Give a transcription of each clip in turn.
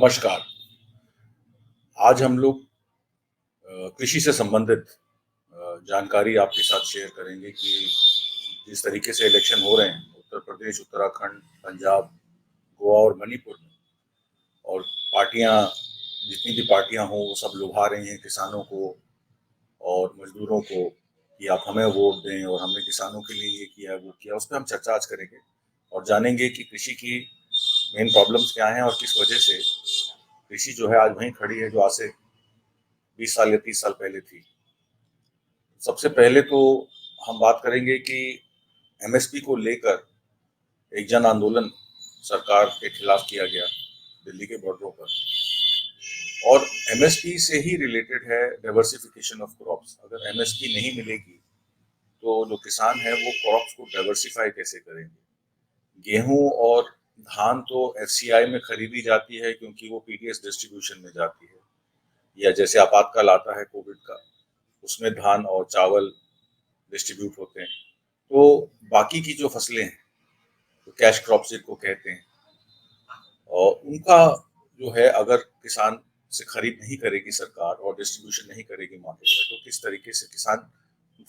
नमस्कार। आज हम लोग कृषि से संबंधित जानकारी आपके साथ शेयर करेंगे कि जिस तरीके से इलेक्शन हो रहे हैं उत्तर प्रदेश, उत्तराखंड, पंजाब, गोवा और मणिपुर में, और पार्टियां, जितनी भी पार्टियां हों वो सब लुभा रही हैं किसानों को और मजदूरों को कि आप हमें वोट दें और हमने किसानों के लिए ये किया वो किया। उस पर हम चर्चा आज करेंगे और जानेंगे कि कृषि की मेन प्रॉब्लम्स क्या हैं और किस वजह से कृषि जो है आज वहीं खड़ी है जो आज से 20 साल या 30 साल पहले थी। सबसे पहले तो हम बात करेंगे कि एमएसपी को लेकर एक जन आंदोलन सरकार के खिलाफ किया गया दिल्ली के बॉर्डरों पर, और एमएसपी से ही रिलेटेड है डाइवर्सिफिकेशन ऑफ क्रॉप्स। अगर एमएसपी नहीं मिलेगी तो जो किसान है वो क्रॉप्स को डाइवर्सिफाई कैसे करेंगे। गेहूं और धान तो एफसीआई में खरीदी जाती है क्योंकि वो पीडीएस डिस्ट्रीब्यूशन में जाती है, या जैसे आपातकाल आता है कोविड का उसमें धान और चावल डिस्ट्रीब्यूट होते हैं। तो बाकी की जो फसलें हैं तो कैश क्रॉप्स जिनको कहते हैं, और उनका जो है अगर किसान से खरीद नहीं करेगी सरकार और डिस्ट्रीब्यूशन नहीं करेगी मार्केट में तो किस तरीके से किसान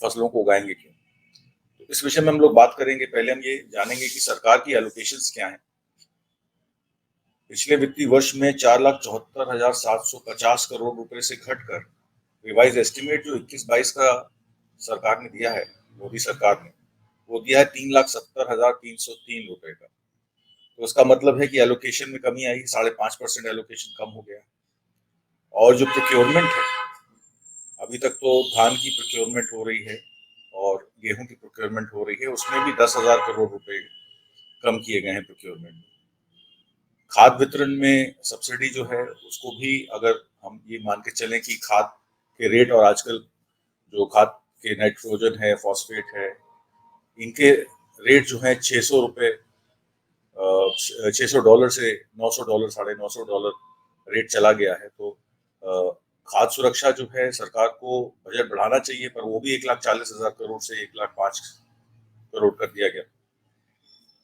फसलों को उगाएंगे क्यों। तो इस विषय में हम लोग बात करेंगे। पहले हम ये जानेंगे कि सरकार की एलोकेशंस क्या हैं। पिछले वित्तीय वर्ष में 4,74,750 करोड़ रुपए से घटकर रिवाइज एस्टिमेट जो 21-22 का सरकार ने दिया है, मोदी सरकार ने, वो दिया है 3,70,303 रुपए का। तो उसका मतलब है कि एलोकेशन में कमी आई, 5.5% एलोकेशन कम हो गया। और जो प्रोक्योरमेंट है, अभी तक तो धान की प्रोक्योरमेंट हो रही है और गेहूं की प्रोक्योरमेंट हो रही है, उसमें भी 10,000 करोड़ रुपए कम किए गए हैं प्रोक्योरमेंट। खाद वितरण में सब्सिडी जो है उसको भी अगर हम ये मान के चलें कि खाद के रेट और आजकल जो खाद के नाइट्रोजन है, फॉस्फेट है, इनके रेट जो है $600, $600 से $900, $950 रेट चला गया है। तो खाद्य सुरक्षा जो है सरकार को बजट बढ़ाना चाहिए, पर वो भी 1,40,000 करोड़ से 1,05 करोड़ कर दिया गया।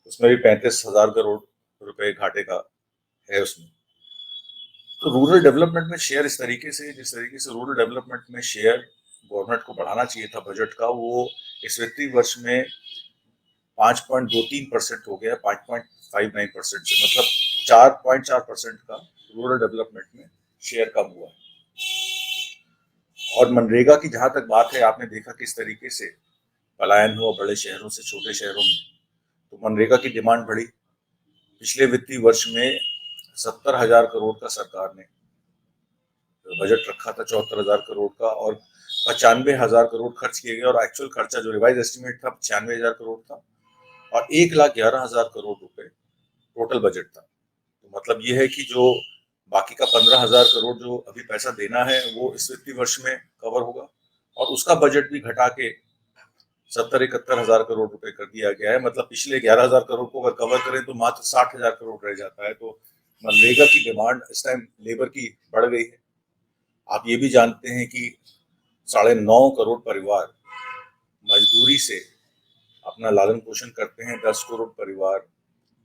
उसमें भी 35,000 करोड़ रुपए घाटे का है उसमें। तो रूरल डेवलपमेंट में शेयर इस तरीके से, जिस तरीके से रूरल डेवलपमेंट में शेयर गवर्नमेंट को बढ़ाना चाहिए था बजट का, वो इस वित्तीय वर्ष में 5.23% हो गया, 5.59% से, मतलब 4.4% का रूरल डेवलपमेंट में शेयर कम हुआ है। और मनरेगा की जहां तक बात है, आपने देखा किस तरीके से पलायन हुआ बड़े शहरों से छोटे शहरों में, तो मनरेगा की डिमांड बढ़ी। पिछले वित्तीय वर्ष में 70,000 करोड़ का सरकार ने बजट रखा था, 74,000 करोड़ का, और 95,000 करोड़ खर्च किए गए, और एक्चुअल खर्चा जो रिवाइज एस्टिमेट था 96,000 करोड़ था, और 1,11,000 करोड़ रुपए टोटल बजट था। तो मतलब ये है कि जो बाकी का 15,000 करोड़ जो अभी पैसा देना है वो इस वित्तीय वर्ष में कवर होगा, और उसका बजट भी घटा के 70-71,000 करोड़ रुपए कर दिया गया है। मतलब पिछले 11,000 करोड़ को अगर कवर करें तो मात्र 60,000 करोड़ रह जाता है। तो मनरेगा की डिमांड इस टाइम लेबर की बढ़ गई है। आप ये भी जानते हैं कि 9.5 करोड़ परिवार मजदूरी से अपना लालन पोषण करते हैं, 10 करोड़ परिवार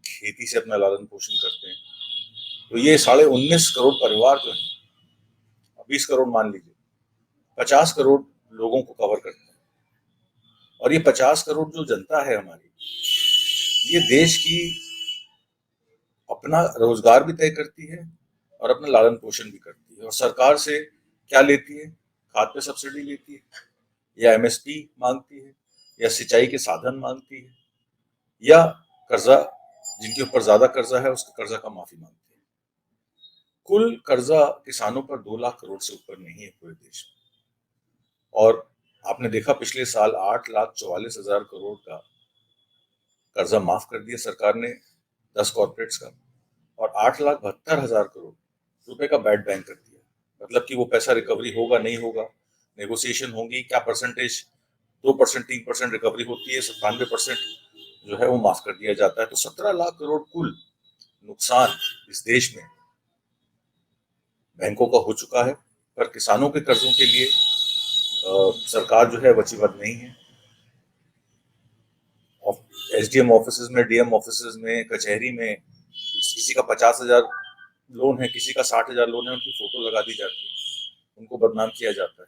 खेती से अपना लालन पोषण करते हैं। तो ये 19.5 करोड़ परिवार जो है, 20 करोड़ मान लीजिए, 50 करोड़ लोगों को कवर करते हैं। और ये 50 करोड़ जो जनता है हमारी, ये देश की अपना रोजगार भी तय करती है और अपना लालन पोषण भी करती है। और सरकार से क्या लेती है? खाद पे सब्सिडी लेती है, या एमएसपी मांगती है, या सिंचाई के साधन मांगती है, या कर्जा, जिनके ऊपर ज्यादा कर्जा है उसके कर्जा का माफी मांगती है। कुल कर्जा किसानों पर 2 लाख करोड़ से ऊपर नहीं है पूरे देश में। और आपने देखा पिछले साल 8,44,000 करोड़ का कर्जा माफ कर दिया सरकार ने 10 कॉर्पोरेट्स का, और 8,72,000 करोड़ रुपए का बैड बैंक कर दिया। मतलब कि वो पैसा रिकवरी होगा नहीं होगा, नेगोशिएशन होंगी, क्या परसेंटेज, 2%, 3% रिकवरी होती है, 97% जो है वो माफ कर दिया जाता है। तो 17 लाख करोड़ कुल नुकसान इस देश में बैंकों का हो चुका है, पर किसानों के कर्जों के लिए सरकार जो है वचीबद्ध नहीं है। एसडीएम ऑफिस में, डीएम ऑफिस में, कचहरी में किसी का 50,000 लोन है, किसी का 60,000 लोन है, उनकी फोटो लगा दी जाती है, उनको बदनाम किया जाता है।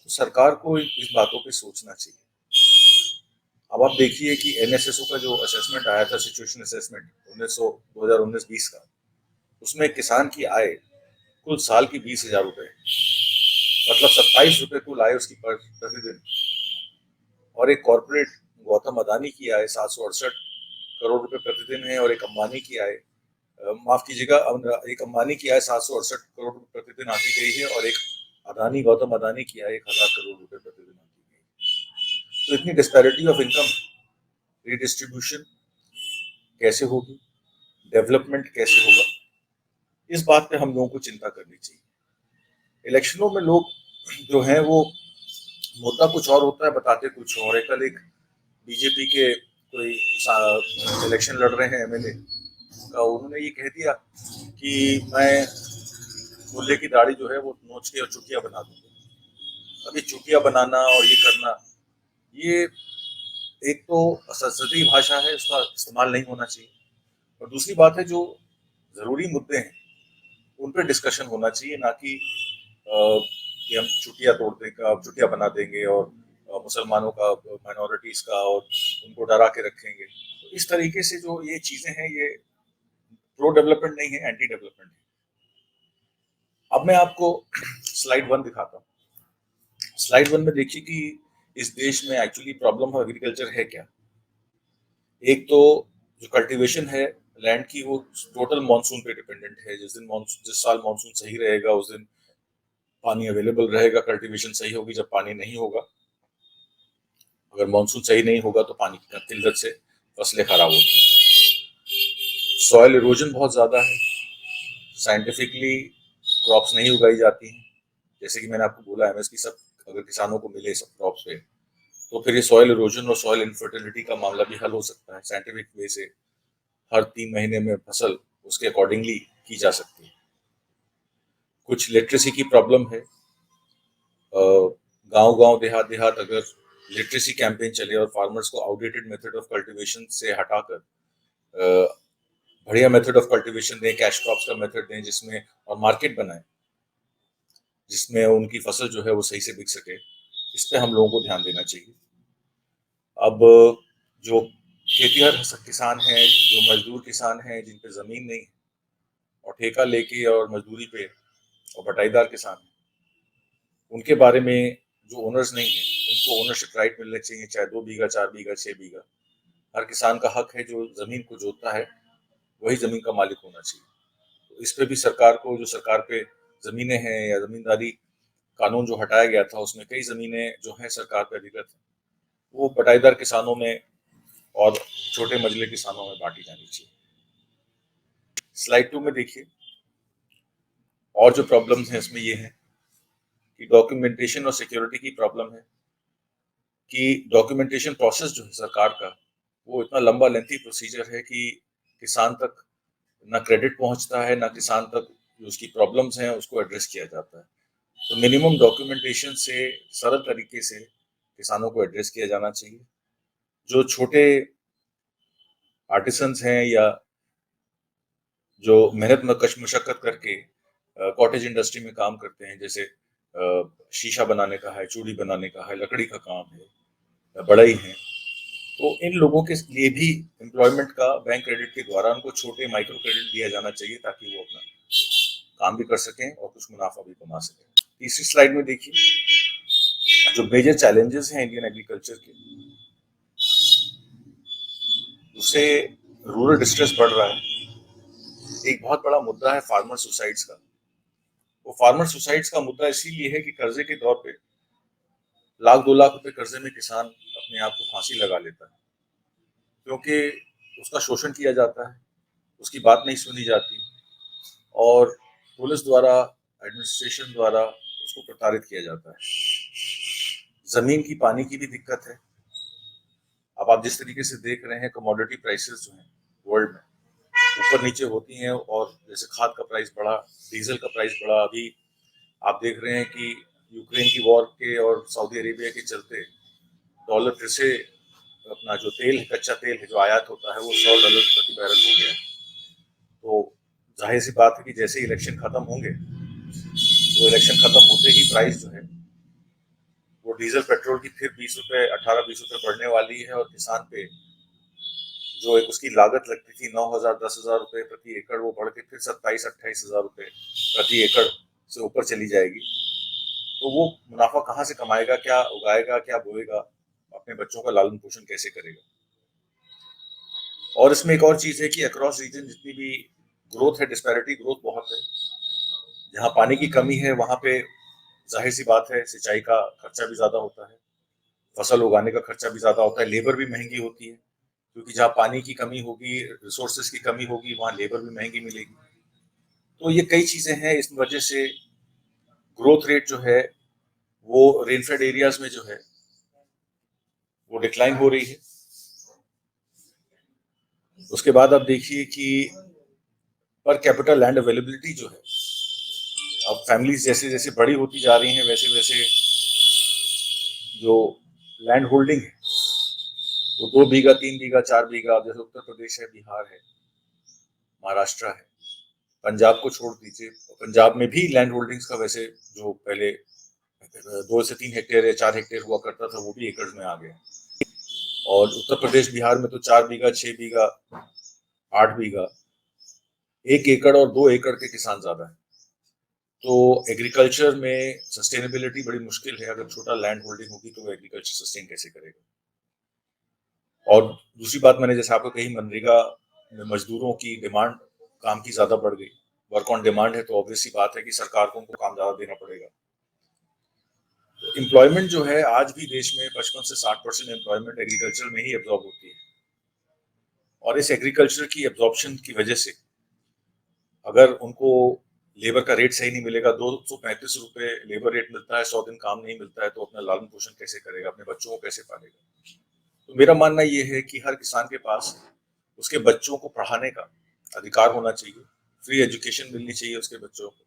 तो सरकार को इस बातों पे सोचना चाहिए। अब आप देखिए कि एनएसएसओ का जो असेसमेंट आया था, सिचुएशन असेसमेंट 2019-20 का, उसमें किसान की आय कुल साल की 20,000 रुपए, मतलब 27 रुपए कुल आय उसकी प्रतिदिन। और एक कॉर्पोरेट गौतम अदानी की आय 768 करोड़ रुपए प्रतिदिन है, और एक अंबानी की आय, माफ कीजिएगा, एक अंबानी की आय 768 करोड़ रुपए प्रतिदिन आती गई है, और एक अदानी, गौतम अदानी की आय 1,000 करोड़ रुपए प्रतिदिन आती गई। तो इतनी डिस्पैरिटी ऑफ इनकम, रिडिस्ट्रीब्यूशन कैसे होगी, डेवलपमेंट कैसे होगा, इस बात पे हम लोगों को चिंता करनी चाहिए। इलेक्शनों में लोग जो हैं वो मुद्दा कुछ और होता है, बताते कुछ और है। कल एक बीजेपी के कोई इलेक्शन लड़ रहे हैं एमएलए का, उन्होंने ये कह दिया कि मैं मुल्ले की दाढ़ी जो है वो नोच के और चुटिया बना दूंगा। अभी चुटिया बनाना और ये करना, ये एक तो संसदीय भाषा है, उसका इस्तेमाल नहीं होना चाहिए, और दूसरी बात है जो जरूरी मुद्दे हैं उन पर डिस्कशन होना चाहिए, ना कि कि हम चुटिया तोड़ देंगे, चुटिया बना देंगे और मुसलमानों का, माइनॉरिटीज का, और उनको डरा के रखेंगे। तो इस तरीके से जो ये चीजें हैं, ये प्रो डेवलपमेंट नहीं है, एंटी डेवलपमेंट है। अब मैं आपको स्लाइड 1 दिखाता हूँ। स्लाइड 1 में देखिए कि इस देश में एक्चुअली प्रॉब्लम ऑफ एग्रीकल्चर है क्या। एक तो जो कल्टीवेशन है लैंड की, वो टोटल मानसून पे डिपेंडेंट है। जिस साल मानसून सही रहेगा उस दिन पानी अवेलेबल रहेगा, कल्टीवेशन सही होगी। जब पानी नहीं होगा, अगर मानसून सही नहीं होगा, तो पानी की किल्लत से फसलें खराब होती हैं। सॉइल इरोजन बहुत ज्यादा है, साइंटिफिकली क्रॉप्स नहीं उगाई जाती हैं। जैसे कि मैंने आपको बोला, एमएसपी सब अगर किसानों को मिले सब क्रॉप्स पे, तो फिर ये सॉइल इरोजन और सॉइल इनफर्टिलिटी का मामला भी हल हो सकता है। साइंटिफिक वे से हर 3 महीने में फसल उसके अकॉर्डिंगली की जा सकती है। कुछ लिटरेसी की प्रॉब्लम है। गांव गांव, देहात देहात अगर लिटरेसी कैंपेन चले और फार्मर्स को आउटडेटेड मेथड ऑफ कल्टीवेशन से हटाकर बढ़िया मेथड ऑफ कल्टीवेशन दें, कैश क्रॉप्स का मेथड दें, जिसमें और मार्केट बनाएं जिसमें उनकी फसल जो है वो सही से बिक सके, इस पे हम लोगों को ध्यान देना चाहिए। अब जो खेतीहर किसान हैं, जो मजदूर किसान हैं, जिन पे जमीन नहीं है और ठेका लेके और मजदूरी पे, और बटाईदार किसान हैं, उनके बारे में जो ओनर्स नहीं है उनको ओनरशिप राइट मिलने चाहिए, चाहे 2 बीघा, 4 बीघा, 6 बीघा। हर किसान का हक है जो जमीन को जोतता है वही जमीन का मालिक होना चाहिए। तो इस पे भी सरकार को, जो सरकार पे जमीनें हैं या जमींदारी कानून जो हटाया गया था, उसमें कई जमीनें जो है सरकार पे अधिकृत है, वो बटाईदार किसानों में और छोटे मजले किसानों में बांटी जानी चाहिए। स्लाइड 2 में देखिए, और जो प्रॉब्लम्स हैं इसमें ये है कि डॉक्यूमेंटेशन और सिक्योरिटी की प्रॉब्लम है, कि डॉक्यूमेंटेशन प्रोसेस जो है सरकार का, वो इतना लंबा लेंथी प्रोसीजर है कि किसान तक ना क्रेडिट पहुंचता है, ना किसान तक जो उसकी प्रॉब्लम्स हैं उसको एड्रेस किया जाता है। तो मिनिमम डॉक्यूमेंटेशन से सरल तरीके से किसानों को एड्रेस किया जाना चाहिए। जो छोटे आर्टिसंस हैं या जो मेहनत में मशक्कत करके कॉटेज इंडस्ट्री में काम करते हैं, जैसे शीशा बनाने का है, चूड़ी बनाने का है, लकड़ी का काम है, बढ़ई है, तो इन लोगों के लिए भी एम्प्लॉयमेंट का बैंक क्रेडिट के द्वारा उनको छोटे माइक्रो क्रेडिट दिया जाना चाहिए, ताकि वो अपना काम भी कर सकें और कुछ मुनाफा भी कमा सकें। तीसरी स्लाइड में देखिए, जो मेजर चैलेंजेस हैं इंडियन एग्रीकल्चर के, उससे रूरल डिस्ट्रेस बढ़ रहा है। एक बहुत बड़ा मुद्दा है फार्मर सुसाइड्स का। वो फार्मर सुसाइड्स का मुद्दा इसीलिए है कि कर्जे के दौर पे 1,00,000-2,00,000 रुपए कर्जे में किसान अपने आप को फांसी लगा लेता है, क्योंकि उसका शोषण किया जाता है, उसकी बात नहीं सुनी जाती, और पुलिस द्वारा, एडमिनिस्ट्रेशन द्वारा उसको प्रताड़ित किया जाता है। जमीन की, पानी की भी दिक्कत है। अब आप जिस तरीके से देख रहे हैं, कमोडिटी प्राइसेस जो हैं वर्ल्ड में ऊपर नीचे होती हैं, और जैसे खाद का प्राइस बढ़ा, डीजल का प्राइस बढ़ा, अभी आप देख रहे हैं कि यूक्रेन की वॉर के और सऊदी अरेबिया के चलते डॉलर फिर से, अपना जो तेल है, कच्चा तेल है जो आयात होता है, वो $100 प्रति बैरल हो गया है। तो जाहिर सी बात है कि जैसे ही इलेक्शन खत्म होंगे तो इलेक्शन खत्म होते ही प्राइस जो है वो डीजल पेट्रोल की फिर 20 रुपए 18-20 रुपए बढ़ने वाली है, और किसान पे जो एक उसकी लागत लगती थी 9,000 10,000 रुपए प्रति एकड़, वो बढ़ के फिर 27-28 हजार रुपए प्रति एकड़ से ऊपर चली जाएगी। तो वो मुनाफा कहाँ से कमाएगा, क्या उगाएगा, क्या बोएगा, अपने बच्चों का लालन पोषण कैसे करेगा। और इसमें एक और चीज है कि अक्रॉस रीजन जितनी भी ग्रोथ है, डिस्पैरिटी ग्रोथ बहुत है। जहाँ पानी की कमी है वहां पे जाहिर सी बात है सिंचाई का खर्चा भी ज्यादा होता है, फसल उगाने का खर्चा भी ज्यादा होता है, लेबर भी महंगी होती है, क्योंकि जहाँ पानी की कमी होगी, रिसोर्सेज की कमी होगी, वहाँ लेबर भी महंगी मिलेगी। तो ये कई चीजें हैं, इस वजह से ग्रोथ रेट जो है वो रेनफेड एरियाज में जो है वो डिक्लाइन हो रही है। उसके बाद आप देखिए कि पर कैपिटल लैंड अवेलेबिलिटी जो है, अब फैमिलीज जैसे जैसे बड़ी होती जा रही हैं वैसे वैसे जो लैंड होल्डिंग है वो 2 बीघा 3 बीघा 4 बीघा, जैसे उत्तर प्रदेश है, बिहार है, महाराष्ट्र है, पंजाब को छोड़ दीजिए, पंजाब में भी लैंड होल्डिंग्स का वैसे जो पहले 2 से 3 हेक्टेयर या 4 हेक्टेयर हुआ करता था वो भी एकड़ में आ गया। और उत्तर प्रदेश बिहार में तो 4 बीघा 6 बीघा 8 बीघा 1 एकड़ और 2 एकड़ के किसान ज्यादा है। तो एग्रीकल्चर में सस्टेनेबिलिटी बड़ी मुश्किल है, अगर छोटा लैंड होल्डिंग होगी तो वो एग्रीकल्चर सस्टेन कैसे करेगा। और दूसरी बात मैंने जैसे आपको कही, मनरेगा में मजदूरों की डिमांड काम की ज्यादा बढ़ गई, वर्क ऑन डिमांड है, तो ऑब्वियस सी बात है कि सरकार को उनको काम ज्यादा देना पड़ेगा। तो एम्प्लॉयमेंट जो है आज भी देश में 55 से 60% एम्प्लॉयमेंट एग्रीकल्चर में ही एब्जॉर्ब होती है। और इस एग्रीकल्चर की एब्जॉर्प्शन की वजह से अगर उनको लेबर का रेट सही नहीं मिलेगा, 235 रुपए लेबर रेट मिलता है, 100 दिन काम नहीं मिलता है, तो अपना लालन पोषण कैसे करेगा, अपने बच्चों को कैसे पालेगा। तो मेरा मानना यह है कि हर किसान के पास उसके बच्चों को पढ़ाने का अधिकार होना चाहिए, फ्री एजुकेशन मिलनी चाहिए उसके बच्चों को,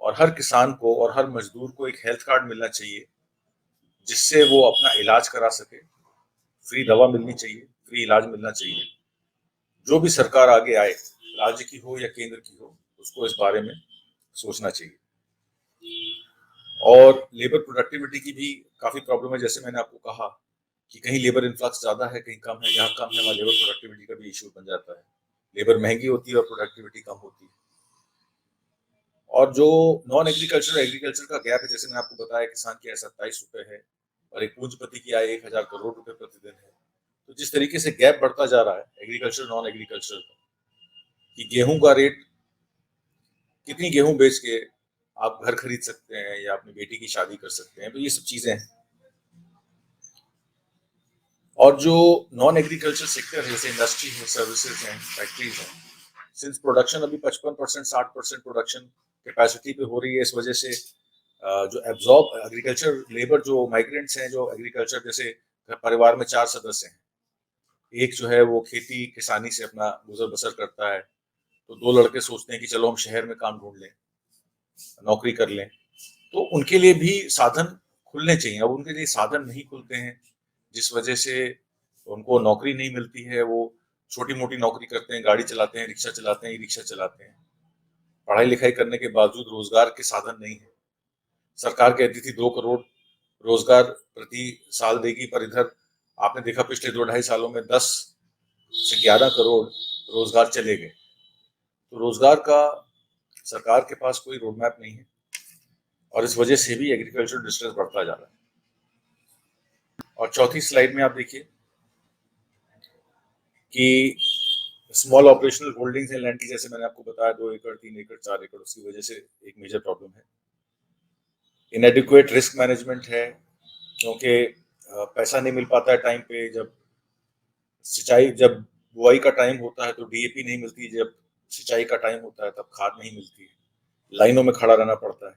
और हर किसान को और हर मजदूर को एक हेल्थ कार्ड मिलना चाहिए जिससे वो अपना इलाज करा सके, फ्री दवा मिलनी चाहिए, फ्री इलाज मिलना चाहिए। जो भी सरकार आगे आए, राज्य की हो या केंद्र की हो, उसको इस बारे में सोचना चाहिए। और लेबर प्रोडक्टिविटी की भी काफी प्रॉब्लम है, जैसे मैंने आपको कहा कि कहीं लेबर इन्फ्लक्स ज्यादा है, कहीं कम है, जहाँ कम है वहाँ लेबर प्रोडक्टिविटी का भी इशू बन जाता है, लेबर महंगी होती है और प्रोडक्टिविटी कम होती है। और जो नॉन एग्रीकल्चर एग्रीकल्चर का गैप है, जैसे मैंने आपको बताया किसान की आय 27 रुपए है और एक पूंजीपति की आय 1,000 करोड़ रुपए प्रतिदिन है। तो जिस तरीके से गैप बढ़ता जा रहा है एग्रीकल्चर नॉन एग्रीकल्चर का, कि गेहूं का रेट, कितनी गेहूं बेच के आप घर खरीद सकते हैं या अपनी बेटी की शादी कर सकते हैं, तो ये सब चीजें हैं। और जो नॉन एग्रीकल्चर सेक्टर है, जैसे इंडस्ट्री है, सर्विसेज हैं, फैक्ट्रीज हैं, सिंस प्रोडक्शन अभी 55% 60% प्रोडक्शन कैपेसिटी पे हो रही है, इस वजह से जो एब्जॉर्ब एग्रीकल्चर लेबर, जो माइग्रेंट्स हैं, जो एग्रीकल्चर, जैसे परिवार में 4 सदस्य हैं, एक जो है वो खेती किसानी से अपना गुजर बसर करता है, तो 2 लड़के सोचते हैं कि चलो हम शहर में काम ढूंढ लें, नौकरी कर लें, तो उनके लिए भी साधन खुलने चाहिए। अब उनके लिए साधन नहीं खुलते हैं, जिस वजह से उनको नौकरी नहीं मिलती है। वो छोटी मोटी नौकरी करते हैं, गाड़ी चलाते हैं, रिक्शा चलाते हैं, ई रिक्शा चलाते हैं, पढ़ाई लिखाई करने के बावजूद रोजगार के साधन नहीं है। सरकार कहती थी 2 करोड़ रोजगार प्रति साल देगी, पर इधर आपने देखा पिछले 2 ढाई सालों में 10 से 11 करोड़ रोजगार चले गए। तो रोजगार का सरकार के पास कोई रोड मैप नहीं है, और इस वजह से भी एग्रीकल्चर डिस्ट्रेस बढ़ता जा रहा है। और चौथी स्लाइड में आप देखिए कि स्मॉल ऑपरेशनल होल्डिंग्स हैं लैंड की, जैसे मैंने आपको बताया 2 एकड़ 3 एकड़ 4 एकड़, उसकी वजह से एक मेजर प्रॉब्लम है। इनएडिक्वेट रिस्क मैनेजमेंट है, क्योंकि पैसा नहीं मिल पाता है टाइम पे, जब सिंचाई, जब बुआई का टाइम होता है तो डीएपी नहीं मिलती, जब सिंचाई का टाइम होता है तब खाद नहीं मिलती है, लाइनों में खड़ा रहना पड़ता है,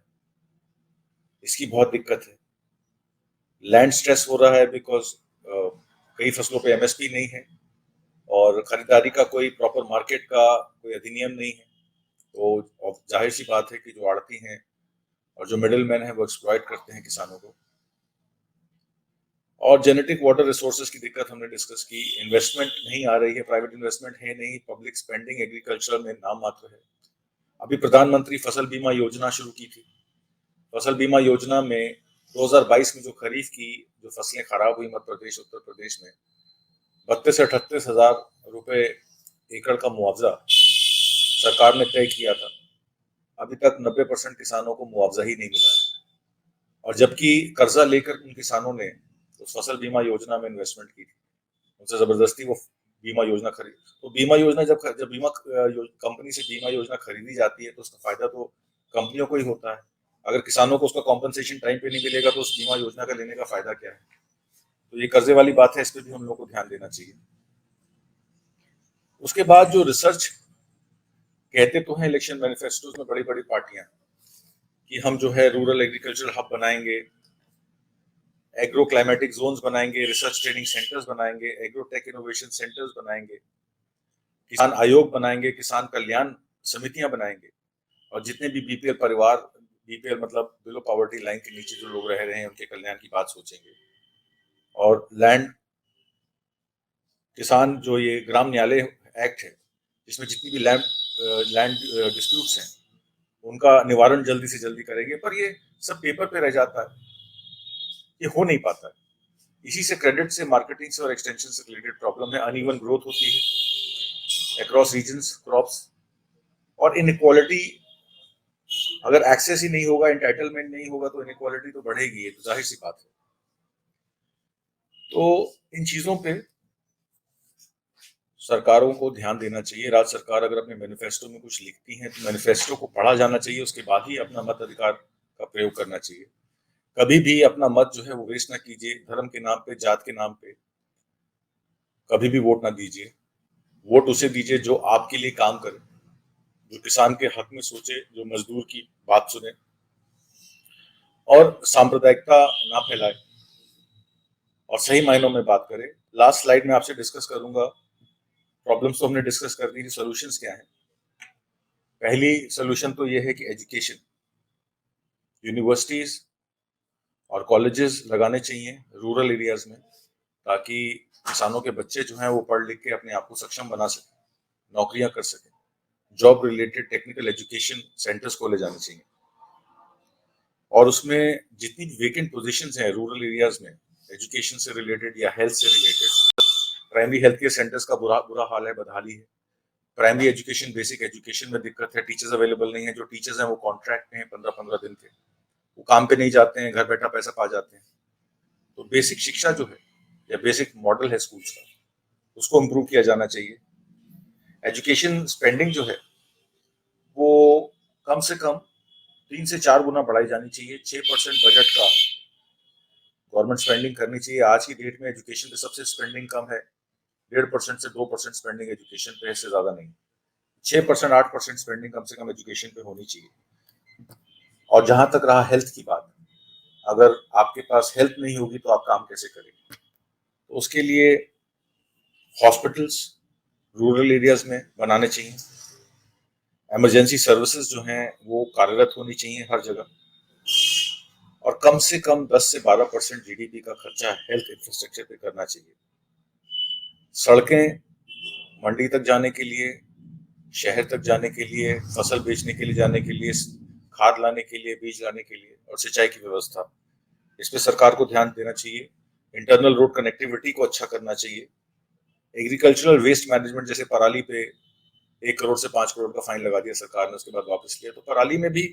इसकी बहुत दिक्कत है। लैंड स्ट्रेस हो रहा है बिकॉज कई फसलों पे एमएसपी नहीं है, और खरीदारी का कोई प्रॉपर मार्केट का कोई अधिनियम नहीं है। तो जाहिर सी बात है कि जो आड़ती हैं और जो मिडिल मैन है वो एक्सप्लॉइट करते हैं किसानों को। और जेनेटिक वाटर रिसोर्सेज की दिक्कत हमने डिस्कस की। इन्वेस्टमेंट नहीं आ रही है, प्राइवेट इन्वेस्टमेंट है नहीं, पब्लिक स्पेंडिंग एग्रीकल्चर में नाम मात्र है। अभी प्रधानमंत्री फसल बीमा योजना शुरू की थी। फसल बीमा योजना में 2022 में जो खरीफ की जो फसलें खराब हुई मध्य प्रदेश उत्तर प्रदेश में 32 से 38 हजार रुपए एकड़ का मुआवजा सरकार ने तय किया था। अभी तक 90% किसानों को मुआवजा ही नहीं मिला है, और जबकि कर्जा लेकर उन किसानों ने उस फसल बीमा योजना में इन्वेस्टमेंट की थी, उनसे जबरदस्ती वो बीमा योजना खरीद। तो बीमा योजना जब जब बीमा कंपनी से बीमा योजना खरीदी जाती है तो उसका फायदा तो कंपनियों को ही होता है। अगर किसानों को उसका कॉम्पनसेशन टाइम पे नहीं मिलेगा तो उस बीमा योजना का लेने का फायदा क्या है? तो ये कर्जे वाली बात है, इस पर भी हम लोग को ध्यान देना चाहिए। उसके बाद जो रिसर्च कहते तो हैं इलेक्शन मैनिफेस्टोज में बड़ी बड़ी पार्टियां कि हम जो है रूरल एग्रीकल्चर हब बनाएंगे, एग्रो क्लाइमेटिक जोन्स बनाएंगे, रिसर्च ट्रेनिंग सेंटर्स बनाएंगे, एग्रो टेक इनोवेशन सेंटर्स बनाएंगे, किसान आयोग बनाएंगे, किसान कल्याण समितियां बनाएंगे, और जितने भी बीपीएल परिवार, बीपीएल मतलब बिलो पॉवर्टी लाइन के नीचे जो लोग रह रहे हैं उनके कल्याण की बात सोचेंगे। और लैंड किसान जो ये ग्राम न्यायालय एक्ट है जिसमें जितनी भी लैंड डिस्प्यूट्स हैं उनका निवारण जल्दी से जल्दी करेंगे। पर ये सब पेपर पे रह जाता है, ये हो नहीं पाता है। इसी से क्रेडिट से, मार्केटिंग से और एक्सटेंशन से रिलेटेड प्रॉब्लम है। अनइवन ग्रोथ होती है अक्रॉस रीजन्स क्रॉप्स, और इनइक्वालिटी, अगर एक्सेस ही नहीं होगा, एंटाइटलमेंट नहीं होगा तो इनइक्वालिटी तो बढ़ेगी, ये तो जाहिर सी बात है। तो इन चीजों पे सरकारों को ध्यान देना चाहिए। राज्य सरकार अगर अपने मैनिफेस्टो में कुछ लिखती है तो मैनिफेस्टो को पढ़ा जाना चाहिए, उसके बाद ही अपना मत अधिकार का प्रयोग करना चाहिए। कभी भी अपना मत जो है वो वेस्ट ना कीजिए, धर्म के नाम पे, जात के नाम पे कभी भी वोट ना दीजिए। वोट उसे दीजिए जो आपके लिए काम करे, जो किसान के हक में सोचे, जो मजदूर की बात सुने और सांप्रदायिकता ना फैलाए और सही मायनों में बात करे। लास्ट स्लाइड में आपसे डिस्कस करूंगा, प्रॉब्लम्स तो हमने डिस्कस कर दी थी, सॉल्यूशंस क्या है। पहली सोल्यूशन तो ये है कि एजुकेशन, यूनिवर्सिटीज और कॉलेजेस लगाने चाहिए रूरल एरियाज में, ताकि किसानों के बच्चे जो हैं वो पढ़ लिख के अपने आप को सक्षम बना सकें, नौकरियां कर सकें। Job related technical education centres खोले जाने चाहिए, और उसमें जितनी भी वेकेंट पोजीशंस हैं रूरल एरियाज में एजुकेशन से रिलेटेड या हेल्थ से related, primary health care centres का बुरा बुरा हाल है, बदहाली है। प्राइमरी एजुकेशन, बेसिक एजुकेशन में दिक्कत है, टीचर्स अवेलेबल नहीं है। जो टीचर्स हैं वो कॉन्ट्रैक्ट में हैं, 15-15 दिन के, वो काम पे नहीं जाते हैं, घर बैठा पैसा पा जाते हैं। तो बेसिक शिक्षा जो है या बेसिक मॉडल है स्कूल्स का, उसको इम्प्रूव किया जाना चाहिए। एजुकेशन स्पेंडिंग जो है वो कम से कम 3 से 4 गुना बढ़ाई जानी चाहिए। 6% बजट का गवर्नमेंट स्पेंडिंग करनी चाहिए। आज की डेट में एजुकेशन पे सबसे स्पेंडिंग कम है, 1.5% से 2% स्पेंडिंग एजुकेशन पे है, इससे ज्यादा नहीं। 6%, 8% स्पेंडिंग कम से कम एजुकेशन पे होनी चाहिए। और जहां तक रहा हेल्थ की बात, अगर आपके पास हेल्थ नहीं होगी तो आप काम कैसे करेंगे? तो उसके लिए हॉस्पिटल्स रूरल एरियाज में बनाने चाहिए। इमरजेंसी सर्विसेज जो हैं वो कार्यरत होनी चाहिए हर जगह, और कम से कम 10 से 12% जीडीपी का खर्चा हेल्थ इंफ्रास्ट्रक्चर पे करना चाहिए। सड़कें मंडी तक जाने के लिए, शहर तक जाने के लिए, फसल बेचने के लिए जाने के लिए, खाद लाने के लिए, बीज लाने के लिए, और सिंचाई की व्यवस्था, इस पे सरकार को ध्यान देना चाहिए। इंटरनल रोड कनेक्टिविटी को अच्छा करना चाहिए। एग्रीकल्चरल वेस्ट मैनेजमेंट, जैसे पराली पे 1 करोड़ से 5 करोड़ का फाइन लगा दिया सरकार ने, उसके बाद वापस लिया, तो पराली में भी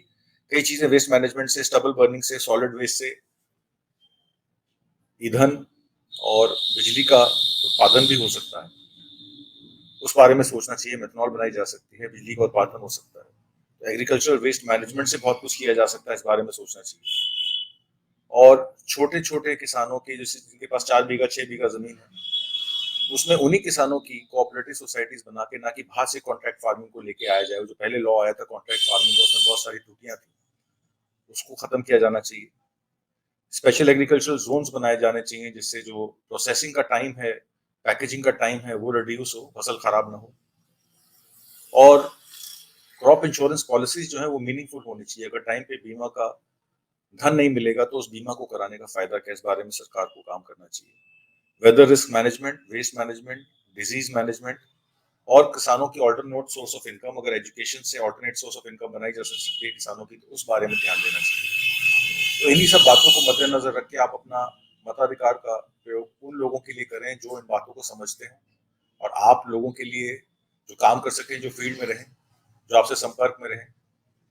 कई चीजें वेस्ट मैनेजमेंट से, स्टबल बर्निंग से, सॉलिड वेस्ट से ईंधन और बिजली का उत्पादन भी हो सकता है, उस बारे में सोचना चाहिए। मेथनॉल बनाई जा सकती है, बिजली का उत्पादन हो सकता है। तो एग्रीकल्चरल वेस्ट मैनेजमेंट से बहुत कुछ किया जा सकता है, इस बारे में सोचना चाहिए। और छोटे छोटे किसानों के, जैसे जिनके पास 4 बीघा 6 बीघा जमीन है, उसमें उन्हीं किसानों की कोऑपरेटिव सोसाइटीज बना के, ना कि बाहर से कॉन्ट्रैक्ट फार्मिंग को लेके आया जाए। जो पहले लॉ आया था कॉन्ट्रैक्ट फार्मिंग का, उसमें बहुत सारी त्रुटियां थी, उसको खत्म किया जाना चाहिए। स्पेशल एग्रीकल्चरल जोन्स बनाए जाने चाहिए, जिससे जो प्रोसेसिंग का टाइम है, पैकेजिंग का टाइम है, वो रिड्यूस हो, फसल खराब ना हो। और क्रॉप इंश्योरेंस पॉलिसीज जो है वो मीनिंगफुल होनी चाहिए। अगर टाइम पे बीमा का धन नहीं मिलेगा तो उस बीमा को कराने का फायदा क्या, इस बारे में सरकार को काम करना चाहिए। Weather risk management, waste management, disease management और किसानों की ऑल्टरनेट सोर्स ऑफ इनकम, अगर एजुकेशन से ऑल्टरनेट सोर्स ऑफ इनकम बनाई जा सकती है किसानों की, तो उस बारे में ध्यान देना चाहिए। तो इन्हीं सब बातों को मद्देनजर रख के आप अपना मताधिकार का प्रयोग उन लोगों के लिए करें जो इन बातों को समझते हैं, और आप लोगों के लिए जो काम कर सकें, जो फील्ड में रहें, जो आपसे संपर्क में रहें,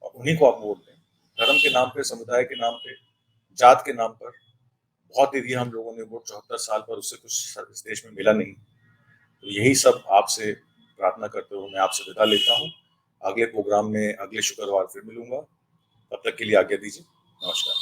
और उन्हीं को आप वोट दें। धर्म के नाम पे, समुदाय के नाम पे, जात के नाम पर बहुत दे दिया हम लोगों ने वोट 74 साल पर, उससे कुछ इस देश में मिला नहीं। तो यही सब आपसे प्रार्थना करते हुए मैं आपसे विदा लेता हूँ। अगले प्रोग्राम में अगले शुक्रवार फिर मिलूंगा, तब तक के लिए आज्ञा दीजिए। नमस्कार।